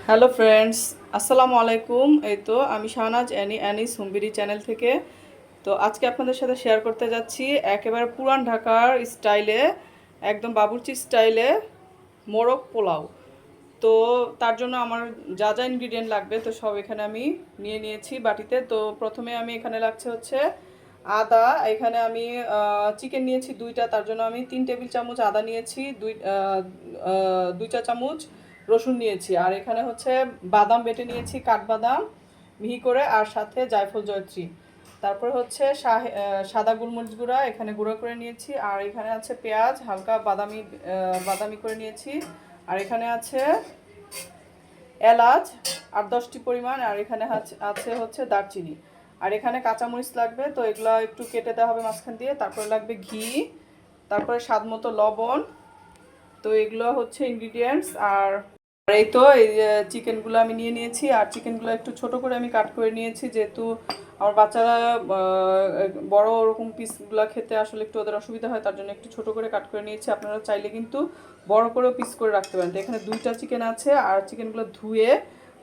Hello friends, আসসালামু আলাইকুম। এই তো আমি শাহনাজ অ্যানিস হুমবিরি চ্যানেল থেকে। তো আজকে আপনাদের সাথে শেয়ার করতে যাচ্ছি একেবারে পুরান ঢাকার স্টাইলে, একদম বাবুর্চি স্টাইলে মোরগ পোলাও। তো তার জন্য আমার যা যা ইনগ্রিডিয়েন্ট লাগবে তো সব এখানে আমি নিয়ে নিয়েছি বাটিতে। তো প্রথমে আমি এখানে লাগছে হচ্ছে আদা। এখানে আমি চিকেন নিয়েছি 2টা, তার জন্য আমি 3 টেবিল চামচ আদা নিয়েছি, 2 চা চামচ রসুন নিয়েছি। আর এখানে হচ্ছে বাদাম বেটে নিয়েছি, কাঠবাদাম মিহি করে, আর সাথে জায়ফল জয়ত্রী। তারপর হচ্ছে সাদা গোলমরিচ গুঁড়া এখানে গুঁড়ো করে নিয়েছি। আর এখানে আছে পেঁয়াজ হালকা বাদামি বাদামি করে নিয়েছি। আর এখানে আছে এলাচ 8-10টি পরিমাণ। আর এখানে আছে হচ্ছে দারচিনি। আর এখানে কাঁচামরিচ লাগবে, তো এগুলো একটু কেটে দেওয়া হবে মাঝখান দিয়ে। তারপরে লাগবে ঘি, তারপরে স্বাদ মতো লবণ। তো এগুলো হচ্ছে ইনগ্রিডিয়েন্টস। আর এই তো এই চিকেনগুলো আমি নিয়ে নিয়েছি। আর চিকেনগুলো একটু ছোট করে আমি কাট করে নিয়েছি, যেহেতু আমার বাচ্চারা বড় ওরকম পিসগুলো খেতে আসলে একটু ওদের অসুবিধা হয়, তার জন্য একটু ছোট করে কাট করে নিয়েছি। আপনারা চাইলে কিন্তু বড় করেও পিস করে রাখতে পারেন। তো এখানে 2টা চিকেন আছে। আর চিকেনগুলো ধুয়ে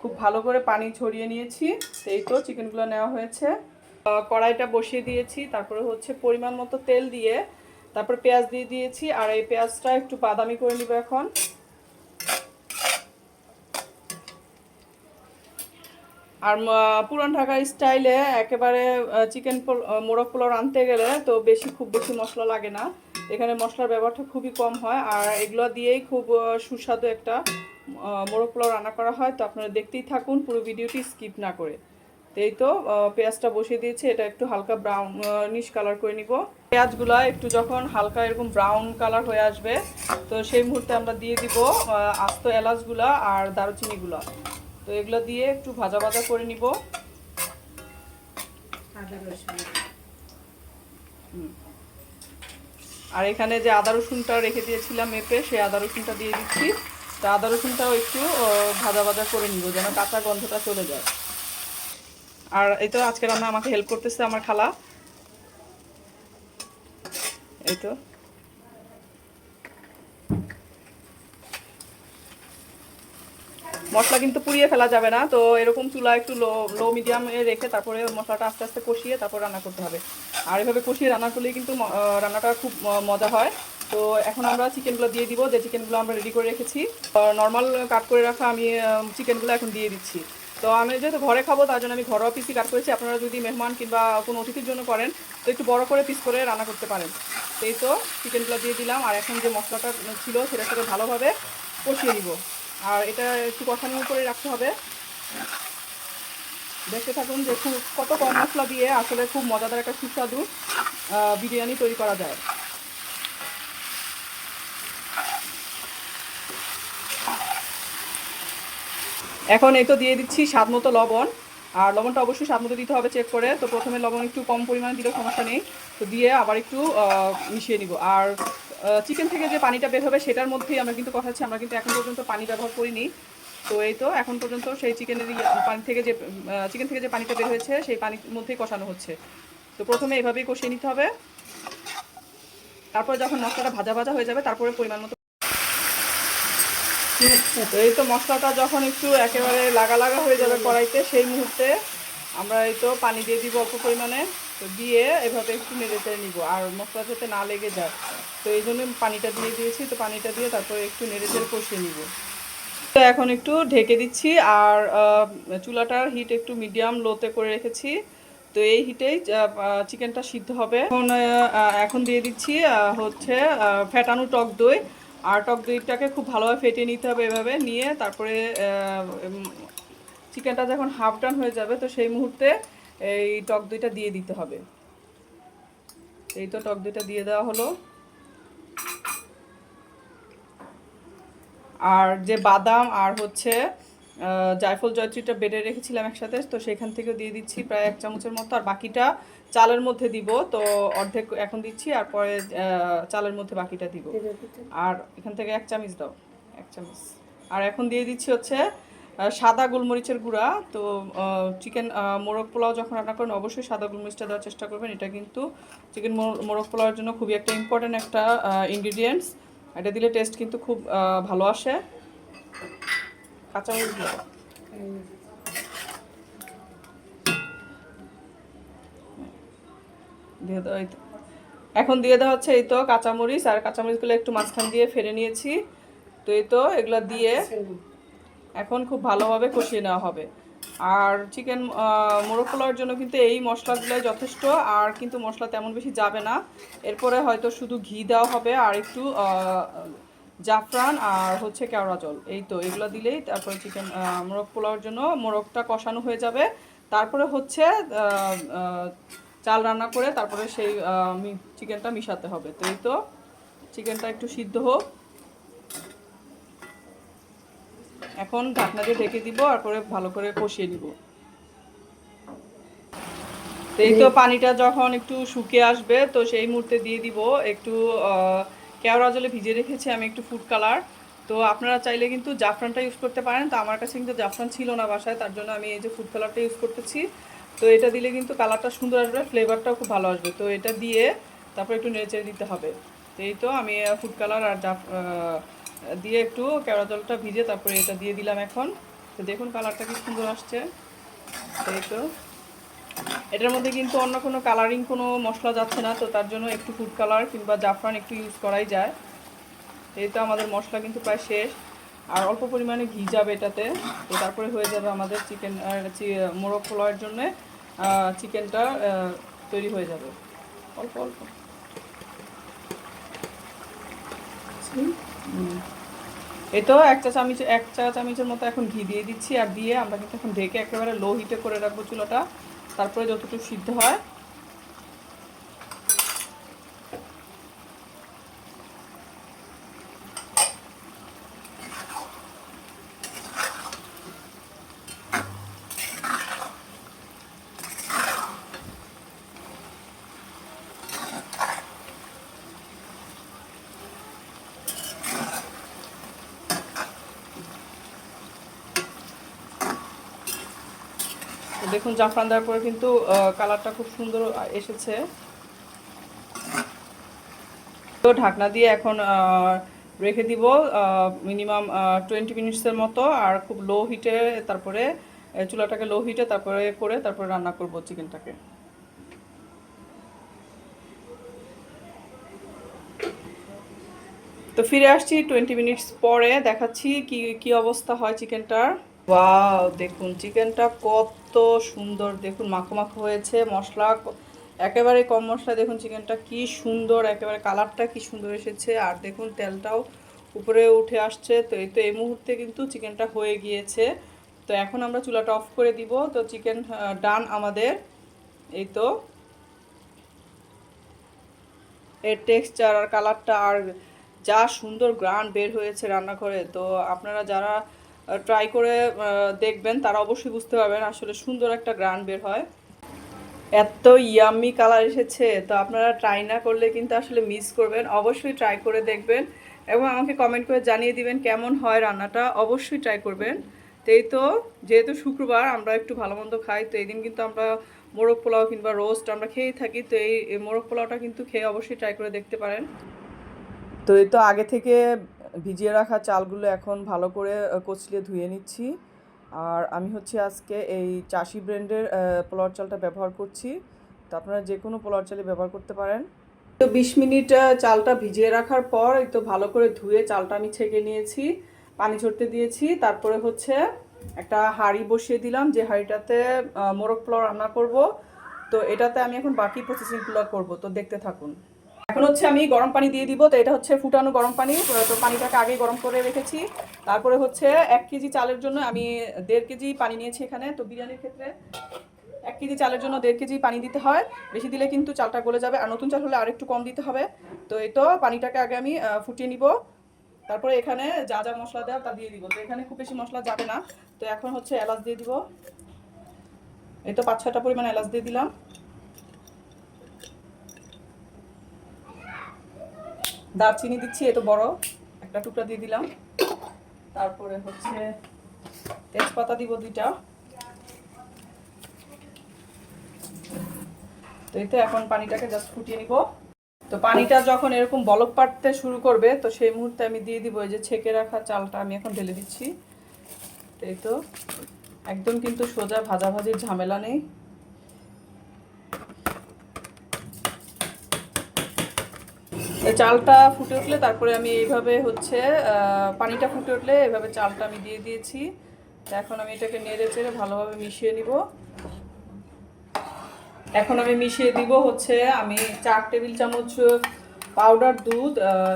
খুব ভালো করে পানি ছড়িয়ে নিয়েছি। এই তো চিকেনগুলো নেওয়া হয়েছে। কড়াইটা বসিয়ে দিয়েছি, তারপরে হচ্ছে পরিমাণ মতো তেল দিয়ে তারপর পেঁয়াজ দিয়ে দিয়েছি। আর এই পেঁয়াজটা একটু বাদামি করে নিব এখন। আর পুরান ঢাকার স্টাইলে একেবারে চিকেন মোরগ পোলাও রাঁধতে গেলে তো খুব বেশি মশলা লাগে না। এখানে মশলার ব্যবহারটা খুবই কম হয়। আর এগুলো দিয়েই খুব সুস্বাদু একটা মোরগ পোলাও রান্না করা হয়। তো আপনারা দেখতেই থাকুন, পুরো ভিডিওটি স্কিপ না করে। তো এই তো পেঁয়াজটা বসিয়ে দিয়েছি, এটা একটু হালকা ব্রাউনিশ কালার করে নিব। পেঁয়াজগুলো একটু যখন হালকা এরকম ব্রাউন কালার হয়ে আসবে, তো সেই মুহূর্তে আমরা দিয়ে দিব আস্ত এলাচগুলা আর দারুচিনিগুলো। তো এগুলো দিয়ে একটু ভাজা ভাজা করে নিব। আর এখানে যে আদা রসুনটা রেখে দিয়েছিলাম মেপে, সেই আদা রসুনটা দিয়ে দিচ্ছি। তো আদা রসুনটাও একটু ভাজা ভাজা করে নিব, যেন কাঁচা গন্ধটা চলে যায়। আর এই তো আজকে রান্না আমাকে হেল্প করতেছে আমার খালা। এই তো মশলা কিন্তু পুড়িয়ে ফেলা যাবে না, তো এরকম চুলা একটু লো মিডিয়ামে রেখে তারপরে মশলাটা আস্তে আস্তে কষিয়ে তারপর রান্না করতে হবে। আর এভাবে কষিয়ে রান্না করলেই কিন্তু রান্নাটা খুব মজা হয়। তো এখন আমরা চিকেনগুলো দিয়ে দিব, যে চিকেনগুলো আমরা রেডি করে রেখেছি। নর্মাল কাট করে রাখা আমি চিকেনগুলো এখন দিয়ে দিচ্ছি। তো আমি যেহেতু ঘরে খাবো, তার জন্য আমি ঘরোয়া পিসই কাট করেছি। আপনারা যদি মেহমান কিংবা কোনো অতিথির জন্য করেন, তো একটু বড় করে পিস করে রান্না করতে পারেন। এই তো চিকেনগুলো দিয়ে দিলাম। আর এখন যে মশলাটা ছিল সেটার সাথে ভালোভাবে কষিয়ে নিব। আর এটা একটু কষানোর করে রাখতে হবে। দেখতে থাকুন যে কত কম মশলা দিয়ে আসলে খুব মজাদার একটা সুস্বাদু বিরিয়ানি তৈরি করা যায়। এখন এই তো দিয়ে দিচ্ছি স্বাদ মতো লবণ। আর লবণটা অবশ্যই স্বাদ মতো দিতে হবে চেক করে। তো প্রথমে লবণ একটু কম পরিমাণে দিলেও সমস্যা নেই, তো দিয়ে আবার একটু মিশিয়ে নিব। আর চিকেন থেকে যে পানিটা বের হবে সেটার মধ্যেই আমরা কিন্তু কষাচ্ছি, আমরা কিন্তু এখন পর্যন্ত পানি ব্যবহার করিনি। তো এই তো এখন পর্যন্ত সেই চিকেনের পানি থেকে যে চিকেন থেকে যে পানিটা বের হয়েছে সেই পানির মধ্যেই কষানো হচ্ছে। তো প্রথমে এভাবেই কষিয়ে নিতে হবে। তারপরে যখন মশলাটা ভাজা ভাজা হয়ে যাবে, তারপরে পরিমাণ মতো। তো এই তো মশলাটা যখন একটু একেবারে লাগা লাগা হয়ে যাবে কড়াইতে, সেই মুহূর্তে আমরা এই তো পানি দিয়ে দিব অল্প পরিমাণে। তো দিয়ে এভাবে একটু নেড়ে চেড়ে নিব, আর মশলা যাতে না লেগে যায়, তো এই জন্য পানিটা দিয়ে দিয়েছি। তো পানিটা দিয়ে তারপরে একটু নেড়ে চেড়ে কষিয়ে নিব। তো এখন একটু ঢেকে দিচ্ছি। আর চুলাটার হিট একটু মিডিয়াম লোতে করে রেখেছি। তো এই হিটেই চিকেনটা সিদ্ধ হবে। এখন দিয়ে দিচ্ছি হচ্ছে ফেটানো টক দই। আর টক দইটাকে খুব ভালোভাবে ফেটিয়ে নিতে হবে, এভাবে নিয়ে তারপরে চিকেনটা যখন হাফ ডান হয়ে যাবে, তো সেই মুহূর্তে এই টক দইটা দিয়ে দিতে হবে। এই তো টক দইটা দিয়ে দেওয়া হলো। আর যে বাদাম আর হচ্ছে জায়ফল জয়ত্রীটা বেটে রেখেছিলাম একসাথে, তো সেখান থেকেও দিয়ে দিচ্ছি প্রায় 1 চামচের মতো। আর বাকিটা চালের মধ্যে দিব, তো অর্ধেক এখন দিচ্ছি আর পরে চালের মধ্যে বাকিটা দিব। আর এখান থেকে 1 চামচ দাও, 1 চামচ। আর এখন দিয়ে দিচ্ছি হচ্ছে সাদা গোলমরিচের গুঁড়া। তো চিকেন মোরগ পোলাও যখন রান্না করেন অবশ্যই সাদা গোলমরিচটা দেওয়ার চেষ্টা করবেন। এটা কিন্তু চিকেন মোরগ পোলাওয়ের জন্য খুবই একটা ইম্পর্ট্যান্ট একটা ইনগ্রিডিয়েন্টস। এটা দিলে টেস্ট কিন্তু খুব ভালো আসে। কাঁচামরিচ দেবো, দিয়ে দেওয়া। এই তো এখন দিয়ে দেওয়া হচ্ছে এই তো কাঁচামরিচ, আর কাঁচামরিচগুলো একটু মাঝখান দিয়ে ফেলে নিয়েছি। তো এই তো এগুলো দিয়ে এখন খুব ভালোভাবে কষিয়ে নেওয়া হবে। আর চিকেন মোরগ পোলাওর জন্য কিন্তু এই মশলাগুলোই যথেষ্ট, আর কিন্তু মশলা তেমন বেশি যাবে না। এরপরে হয়তো শুধু ঘি দেওয়া হবে আর একটু জাফরান আর হচ্ছে কেওড়া জল, এই তো এগুলো দিলেই তারপরে চিকেন মোরগ পোলাওর জন্য মোরগটা কষানো হয়ে যাবে। তারপরে হচ্ছে চাল রান্না করে তারপরে সেই চিকেনটা মিশাতে হবে। তো এই তো চিকেনটা একটু সিদ্ধ হোক, এখন ঢাকনা দিয়ে ঢেকে দিব আর পরে ভালো করে কষিয়ে নিব। তো এই তো পানিটা যখন একটু শুকিয়ে আসবে তো সেই মুহূর্তে দিয়ে দিব একটু কেওড়া জলে ভিজিয়ে রেখেছি আমি একটু ফুড কালার। তো আপনারা চাইলে কিন্তু জাফরানটা ইউজ করতে পারেন, তো আমার কাছে কিন্তু জাফরান ছিল না বাসায়, তার জন্য আমি এই যে ফুড কালারটা ইউজ করতেছি। তো এটা দিলে কিন্তু কালারটা সুন্দর আসবে, ফ্লেভারটাও খুব ভালো আসবে। তো এটা দিয়ে তারপর একটু নেড়ে দিতে হবে। তো এই তো আমি ফুড কালার আর দিয়ে একটু কেওড়া জলটা ভিজে তারপরে এটা দিয়ে দিলাম এখন। তো দেখুন কালারটা কি সুন্দর আসছে। তো এই তো এটার মধ্যে কিন্তু অন্য কোনো কালারিং কোনো মশলা যাচ্ছে না, তো তার জন্য একটু ফুড কালার কিংবা জাফরান একটু ইউজ করাই যায়। এই তো আমাদের মশলা কিন্তু প্রায় শেষ, আর অল্প পরিমাণে ঘি যাবে এটাতে। তো তারপরে হয়ে যাবে আমাদের চিকেন মোরগ পোলাওয়ের জন্য চিকেনটা তৈরি হয়ে যাবে অল্প অল্প। এই তো এক চা চামচের মতো এখন ঘি দিয়ে দিচ্ছি, আর দিয়ে আমরা কিন্তু এখন ঢেকে একেবারে লো হিটে করে রাখবো চুলাটা, তারপরে যতটুকু সিদ্ধ হয়। দেখুন জাফরান দেওয়ার পরে কিন্তু কালারটা খুব সুন্দর এসেছে। তো ঢাকনা দিয়ে এখন রেখে দিব মিনিমাম 20 মিনিটসের মতো, আর খুব লো হিটে তারপরে চুলাটাকে লো হিটে তারপরে রান্না করব চিকেনটাকে। তো ফিরে আসছি 20 মিনিটস পরে, দেখাচ্ছি কি কি অবস্থা হয় চিকেনটার। ওয়াও, দেখুন চিকেনটা কত সুন্দর, দেখুন মাখো মাখো হয়েছে, মশলা একেবারে কম মশলা। দেখুন চিকেনটা কি সুন্দর, একেবারে কালারটা কি সুন্দর এসেছে, আর দেখুন তেলটাও উপরে উঠে আসছে। তো এই মুহূর্তে কিন্তু চিকেনটা হয়ে গিয়েছে। তো এখন আমরা চুলাটা অফ করে দিব। তো চিকেন ডান আমাদের। এই তো এর টেক্সচার আর কালারটা আর যা সুন্দর গ্রান বের হয়েছে রান্নাঘরে। তো আপনারা যারা ট্রাই করে দেখবেন তারা অবশ্যই বুঝতে পারবেন আসলে সুন্দর একটা গ্রান বের হয়। এত ইয়াম্মি কালার এসেছে, তো আপনারা ট্রাই না করলে কিন্তু আসলে মিস করবেন। অবশ্যই ট্রাই করে দেখবেন এবং আমাকে কমেন্ট করে জানিয়ে দিবেন কেমন হয় রান্নাটা, অবশ্যই ট্রাই করবেন। তো এই তো যেহেতু শুক্রবার আমরা একটু ভালো মন্দ খাই, তো এই দিন কিন্তু আমরা মোরগ পোলাও কিংবা রোস্ট আমরা খেয়েই থাকি। তো এই মোরগ পোলাওটা কিন্তু খেয়ে অবশ্যই ট্রাই করে দেখতে পারেন। তো এই তো আগে থেকে ভিজিয়ে রাখা চালগুলো এখন ভালো করে কচলিয়ে ধুয়ে নিচ্ছি। আর আমি হচ্ছে আজকে এই চাষি ব্র্যান্ডের পোলাওর চালটা ব্যবহার করছি। তো আপনারা যে কোনো পোলাওর চালই ব্যবহার করতে পারেন। তো 20 মিনিট চালটা ভিজিয়ে রাখার পর এই তো ভালো করে ধুয়ে চালটা আমি ছেঁকে নিয়েছি, পানি ঝরতে দিয়েছি। তারপরে হচ্ছে একটা হাঁড়ি বসিয়ে দিলাম, যে হাঁড়িটাতে মোরগ পোলাও রান্না করব। তো এটাতে আমি এখন বাকি প্রসেসিংগুলো করব, তো দেখতে থাকুন। এখন হচ্ছে আমি গরম পানি দিয়ে দিব। তো এটা হচ্ছে ফুটানো গরম পানি। তো পানিটাকে আগেই গরম করে রেখেছি। তারপরে হচ্ছে 1 কেজি চালের জন্য আমি 1.5 কেজি পানি নিয়েছি এখানে। তো বিরিয়ানির ক্ষেত্রে 1 কেজি চালের জন্য 1.5 কেজি পানি দিতে হয়, বেশি দিলে কিন্তু চালটা গলে যাবে, আর নতুন চাল হলে আর একটু কম দিতে হবে। তো এই তো পানিটাকে আগে আমি ফুটিয়ে নিব, তারপরে এখানে যা যা মশলা দেওয়া তা দিয়ে দিব। তো এখানে খুব বেশি মশলা যাবে না। তো এখন হচ্ছে এলাচ দিয়ে দিব, এই তো 5-6টা পরিমাণ এলাচ দিয়ে দিলাম। দারচিনি দিচ্ছি, এই তো বড় একটা টুকরা দিয়ে দিলাম। তারপরে হচ্ছে তেজপাতা দিব 2টা। তো এই তো এখন পানিটাকে জাস্ট ফুটিয়ে নিব। তো পানিটা যখন এরকম বলক পাড়তে শুরু করবে তো সেই মুহূর্তে আমি দিয়ে দিব এই যে ছেঁকে রাখা চালটা, আমি এখন ঢেলে দিচ্ছি। এই তো একদম কিন্তু সোজা ভাজাভাজির ঝামেলা নেই। চালটা ফুটে উঠলে তারপরে আমি এইভাবে হচ্ছে পানিটা ফুটে উঠলে এভাবে চালটা আমি দিয়ে দিয়েছি। এখন আমি এটাকে নেড়ে চেড়ে ভালোভাবে মিশিয়ে নিব। এখন আমি মিশিয়ে দিব হচ্ছে আমি 4 টেবিল চামচ পাউডার দুধ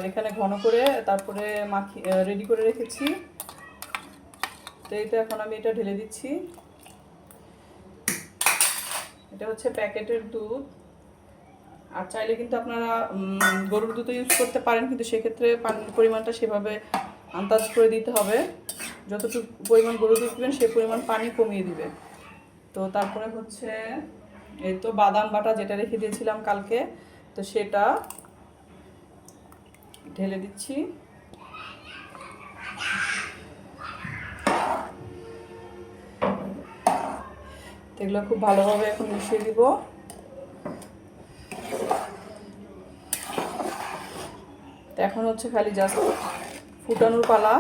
এখানে ঘন করে তারপরে রেডি করে রেখেছি। তো এই তো এখন আমি এটা ঢেলে দিচ্ছি। এটা হচ্ছে প্যাকেটের দুধ, আর চাইলে কিন্তু আপনারা গরুর দুধও ইউজ করতে পারেন, কিন্তু সেক্ষেত্রে পানির পরিমাণটা সেভাবে আন্দাজ করে দিতে হবে। যতটুকু পরিমাণ গরুর দুধ দেবেন সেই পরিমাণ পানি কমিয়ে দিবে। তো তারপরে হচ্ছে এই তো বাদাম বাটা যেটা রেখে দিয়েছিলাম কালকে, তো সেটা ঢেলে দিচ্ছি। এগুলো খুব ভালোভাবে এখন মিশিয়ে দিব। এখন হচ্ছে খালি জাস্ট ফুটানোর পালা।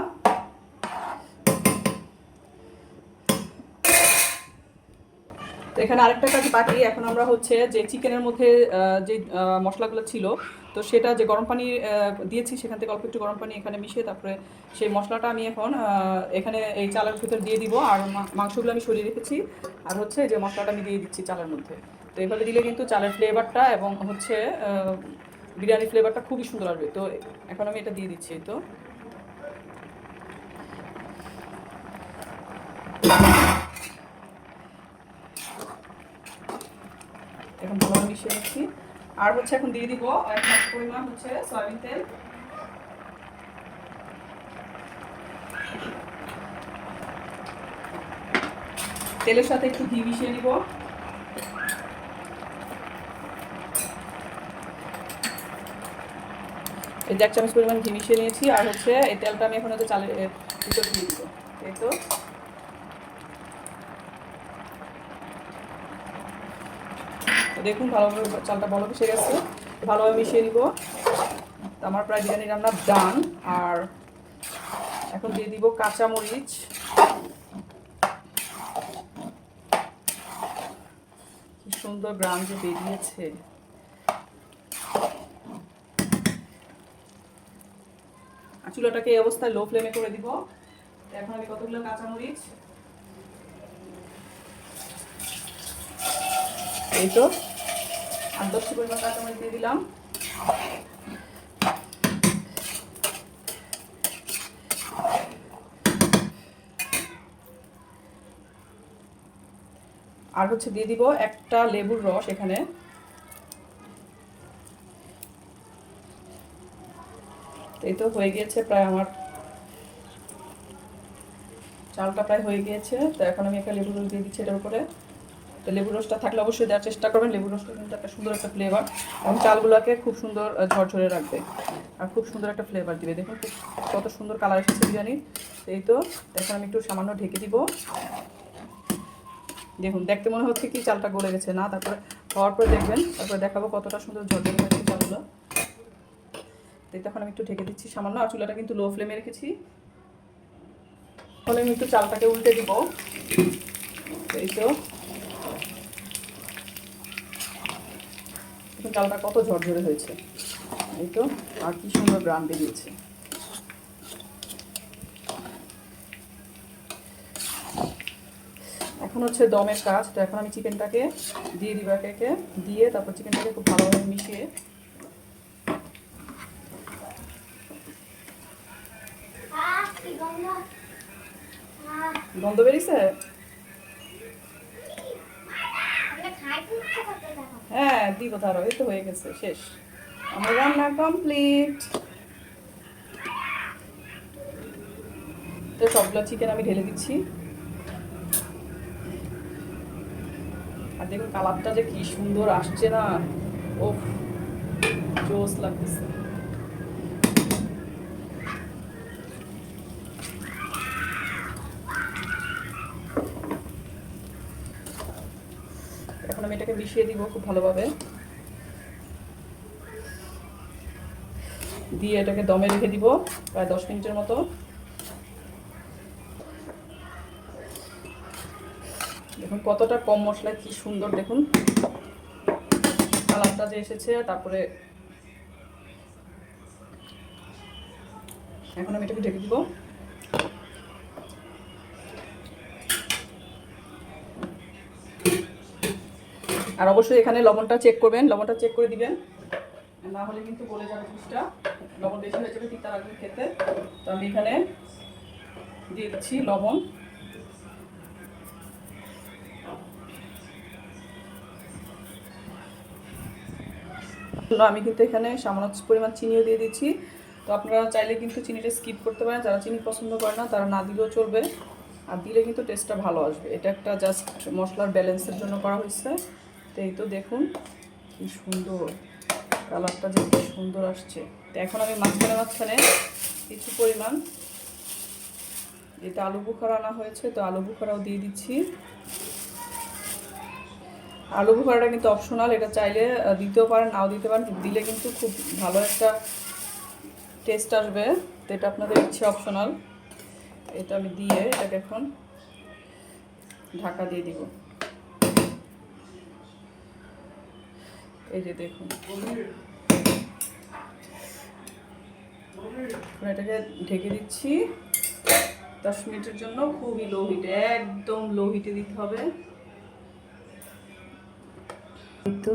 তো এখানে আরেকটা কাজ বাকি। এখন আমরা হচ্ছে যে চিকেনের মধ্যে যে মশলাগুলো ছিল, তো সেটা যে গরম পানি দিয়েছি সেখান থেকে অল্প একটু গরম পানি এখানে মিশিয়ে তারপরে সেই মশলাটা আমি এখন এখানে এই চালের ভিতর দিয়ে দিব। আর মাংসগুলো আমি সরিয়ে রেখেছি, আর হচ্ছে যে মশলাটা আমি দিয়ে দিচ্ছি চালের মধ্যে। তো এভাবে দিলে কিন্তু চালের ফ্লেভারটা এবং হচ্ছে বিরিয়ানি ফ্লেভারটা খুবই সুন্দর আসবে। তো এখন আমি এটা দিয়ে দিচ্ছি। তো এখন ভালোভাবে মিশিয়ে নিচ্ছি। আর হচ্ছে এখন দিয়ে দিব এক কাপ পরিমাণ হচ্ছে সয়াবিন তেল। তেলের সাথে একটু ঘি মিশিয়ে নিব। এই যে 1 চামচ পরিমাণ ঘি মিশিয়ে নিয়েছি। আর হচ্ছে এই তেলটা আমি এখন হচ্ছে চালের ভিতর দিয়ে দিব। এই তো দেখুন ভালোভাবে চালটা বলক এসে গেছে, ভালোভাবে মিশিয়ে নিব। আমার প্রায় বিরিয়ানি রান্না ডান। আর এখন দিয়ে দিব কাঁচামরিচ। কি সুন্দর গ্রাম যে বেরিয়েছে। চুলাটাকে এই অবস্থায় লো ফ্লেমে করে দিব। এখন আমি কতগুলো কাঁচামরিচ, এই তো 8-10 পরিমাণ কাঁচামরিচ দিয়ে দিলাম। আর হচ্ছে দিয়ে দিব একটা লেবুর রস এখানে। এই তো হয়ে গিয়েছে প্রায়, আমার চালটা প্রায় হয়ে গিয়েছে। তো এখন আমি একটা লেবুর রস দিয়ে দিচ্ছি এটার উপরে। তো লেবুর রসটা থাকলে অবশ্যই দেওয়ার চেষ্টা করবেন। লেবুর রসটা কিন্তু একটা সুন্দর একটা ফ্লেভার এবং চালগুলোকে খুব সুন্দর ঝরঝরে রাখবে আর খুব সুন্দর একটা ফ্লেভার দিবে। দেখুন কত সুন্দর কালার এসেছে বিরিয়ানির। এই তো এখন আমি একটু সামান্য ঢেকে দিব। দেখুন দেখতে মনে হচ্ছে কি চালটা গলে গেছে না, তারপরে হওয়ার পরে দেখবেন, তারপরে দেখাবো কতটা সুন্দর ঝরঝরে হয়েছে চালগুলো। তো তখন আমি একটু ঢেকে দিচ্ছি সামান্য। আর চুলাটা কিন্তু লো ফ্লেমে রেখেছি। তাহলে আমি একটু চালটাকে উল্টে দিব। এই তো এখন চালটা কত ঝরঝরে হয়েছে। এই তো আর কি সুন্দর গ্রাম বেরিয়েছে। এখন হচ্ছে দমের কাজ। তো এখন আমি চিকেনটাকে দিয়ে দিব একে একে, দিয়ে তারপর চিকেনটাকে খুব ভালোভাবে মিশিয়ে। গন্ধ বেরিয়েছে? হ্যাঁ দিব তারও। এই তো হয়ে গেছে, শেষ, আমার রান্না কমপ্লিট। তো সবগুলো চিকেন আমি ঢেলে দিচ্ছি। আর দেখুন কালারটা যে কি সুন্দর আসছে না, ও জোস লাগতেছে। এখন আমি এটাকে মিশিয়ে দিব খুব ভালোভাবে, দিয়ে এটাকে দমে রেখে দিব প্রায় 10 মিনিটের মতো। দেখুন কতটা কম মশলায় কি সুন্দর দেখুন কালারটা যে এসেছে। তারপরে এখন আমি এটাকে ঢেকে দিব। আর অবশ্যই এখানে লবণটা চেক করবেন, লবণটা চেক করে দিবেন, না হলে কিন্তু গলে যাবে জিনিসটা, লবণ বেশি হয়ে যাবে, তিতা লাগবে খেতে। তো আমি এখানে দিয়ে দিচ্ছি লবণ। আমি কিন্তু এখানে সামান্য পরিমাণ চিনিও দিয়ে দিচ্ছি। তো আপনারা চাইলে কিন্তু চিনিটা স্কিপ করতে পারেন, যারা চিনি পছন্দ করে না তারা না দিলেও চলবে, আর দিলে কিন্তু টেস্টটা ভালো আসবে। এটা একটা জাস্ট মশলার ব্যালেন্সের জন্য করা হয়েছে। তো এই তো দেখুন কি সুন্দর কালারটা, যে কি সুন্দর আসছে। তো এখন আমি মাঝখানে কিছু পরিমাণ যেটা আলু বুখারা আনা হয়েছে, তো আলু বুখারাও দিয়ে দিচ্ছি। আলু বুখারাটা কিন্তু অপশনাল, এটা চাইলে দিতেও পারেন নাও দিতে পারেন, দিলে কিন্তু খুব ভালো একটা টেস্ট আসবে। তো এটা আপনাদের ইচ্ছে, অপশনাল। এটা আমি দিয়ে এটাকে এখন ঢাকা দিয়ে দিব। এই যে দেখুন এটাকে ঢেকে দিচ্ছি 10 মিনিটের জন্য, খুবই লো হিটে, একদম লো হিটে দিতে হবে। তো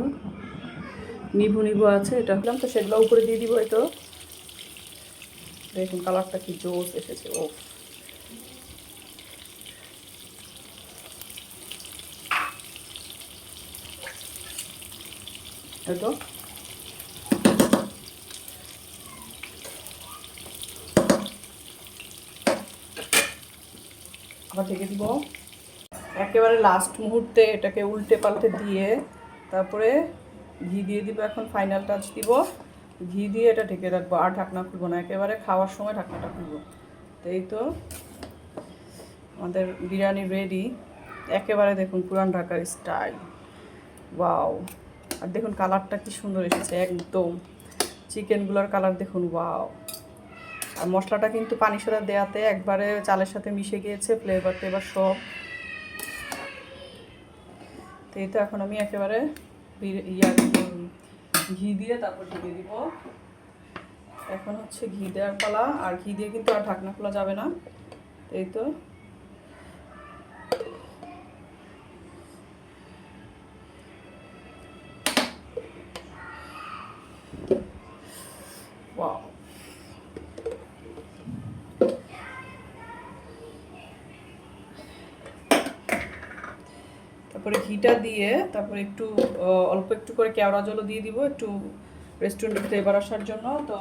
নিবু আছে, এটা হলাম তো সেগুলো উপরে দিয়ে দিব। এই তো দেখুন কালারটা কি জোস এসেছে। ও তো আবার ঢেকে দিব। একেবারে লাস্ট মুহূর্তে এটাকে উল্টে পাল্টে দিয়ে তারপরে ঘি দিয়ে দিব। এখন ফাইনাল টাচ দিব, ঘি দিয়ে এটা ঢেকে রাখবো, আর ঢাকনা খুলবো না, একেবারে খাওয়ার সময় ঢাকনাটা খুলবো। তো এই তো আমাদের বিরিয়ানি রেডি, একেবারে দেখুন পুরান ঢাকার স্টাইল। ওয়াও, আর দেখুন কালারটা কি সুন্দর এসেছে, একদম চিকেনগুলোর কালার দেখুন। ওয়াও, আর মশলাটা কিন্তু পানির সাথে দেওয়াতে একবারে চালের সাথে মিশে গিয়েছে, ফ্লেভার টেভার সব। তো এই তো এখন আমি একেবারে ঘি দিয়ে তারপর ঢেকে দিব। এখন হচ্ছে ঘি দেওয়ার পালা, আর ঘি দিয়ে কিন্তু আর ঢাকনা খোলা যাবে না। এই তো ওয়াও, তারপরে ঘিটা দিয়ে তারপরে একটু অল্প একটু করে কেওড়া জলও দিয়ে দিব, একটু রেস্টুরেন্টের ফ্লেভার আসার জন্য। তো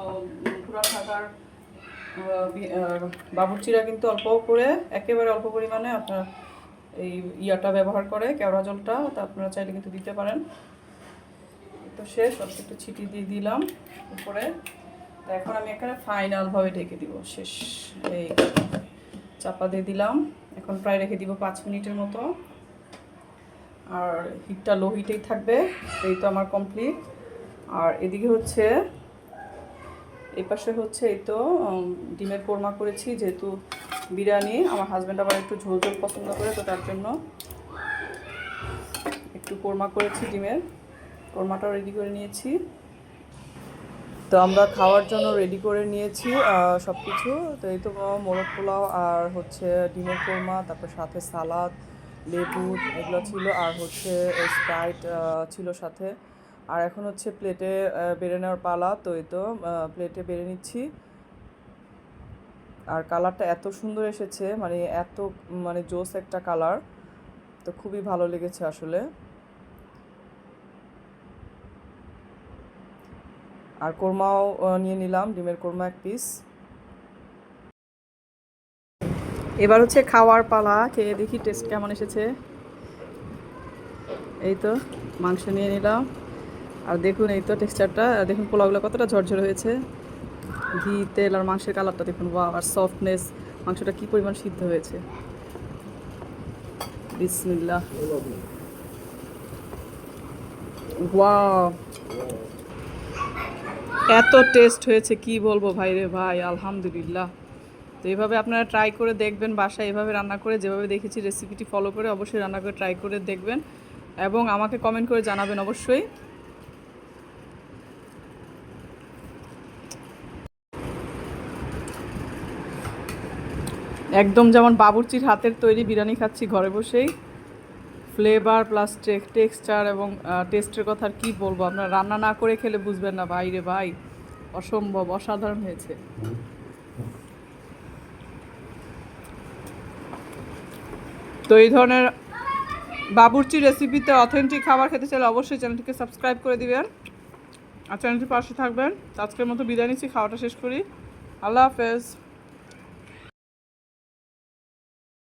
পুরান ঢাকার বাবুর্চিরা কিন্তু অল্প করে, একেবারে অল্প পরিমাণে আপনার এই ইয়াটা ব্যবহার করে, কেওড়া জলটা। তো আপনারা চাইলে কিন্তু দিতে পারেন। তো শেষ, অল্প একটু ছিটি দিয়ে দিলাম উপরে। তো এখন আমি এখানে ফাইনালভাবে ঢেকে দিব, শেষ। এই চাপা দিয়ে দিলাম, এখন প্রায় রেখে দিব 5 মিনিটের মতো, আর হিটটা লো হিটেই থাকবে। এই তো আমার কমপ্লিট। আর এদিকে হচ্ছে এই পাশে হচ্ছে এই তো ডিমের কোরমা করেছি, যেহেতু বিরিয়ানি আমার হাজব্যান্ড আবার একটু ঝোল ঝোল পছন্দ করে, তো তার জন্য একটু কোরমা করেছি, ডিমের কোরমাটাও রেডি করে নিয়েছি। তো আমরা খাওয়ার জন্য রেডি করে নিয়েছি সব কিছু। তো এই তো মোরগ পোলাও আর হচ্ছে ডিমের কোরমা, তারপর সাথে সালাদ, লেবু এগুলো ছিল, আর হচ্ছে স্প্রাইট ছিল সাথে। আর এখন হচ্ছে প্লেটে বেড়ে নেওয়ার পালা। তো এই তো প্লেটে বেড়ে নিচ্ছি। আর কালারটা এত সুন্দর এসেছে, মানে এত মানে জোস একটা কালার, তো খুবই ভালো লেগেছে আসলে। আর কোরমাও নিয়ে নিলাম, ডিমের কোরমা 1 পিস। এবার হচ্ছে খাওয়ার পালা, খেয়ে দেখি টেস্ট কেমন এসেছে। এই তো মাংস নিয়ে নিলাম, আর দেখুন এই তো টেক্সচারটা দেখুন, পোলাওগুলো কতটা ঝরঝরে হয়েছে। ঘি, তেল আর মাংসের কালারটা দেখুন। ওয়াও, আর সফটনেস, মাংসটা কি পরিমাণ সিদ্ধ হয়েছে। বিসমিল্লাহ। ওয়াও, এত টেস্ট হয়েছে কি বলবো ভাই রে ভাই, আলহামদুলিল্লাহ। তো এইভাবে আপনারা ট্রাই করে দেখবেন, বাসায় এভাবে রান্না করে যেভাবে দেখেছি রেসিপিটি ফলো করে অবশ্যই রান্না করে ট্রাই করে দেখবেন এবং আমাকে কমেন্ট করে জানাবেন অবশ্যই। একদম যেমন বাবুর্চির হাতের তৈরি বিরিয়ানি খাচ্ছি ঘরে বসেই। ফ্লেভার প্লাস টেক্সচার এবং টেস্টের কথা আর কী বলবো, আপনারা রান্না না করে খেলে বুঝবেন না ভাই রে ভাই, অসম্ভব অসাধারণ হয়েছে। তো এই ধরনের বাবুর্চি রেসিপিতে অথেন্টিক খাবার খেতে চাইলে অবশ্যই চ্যানেলটিকে সাবস্ক্রাইব করে দিবেন আর চ্যানেলটির পাশে থাকবেন। আজকের মতো বিদায় নিচ্ছি, খাওয়াটা শেষ করি। আল্লাহ হাফেজ।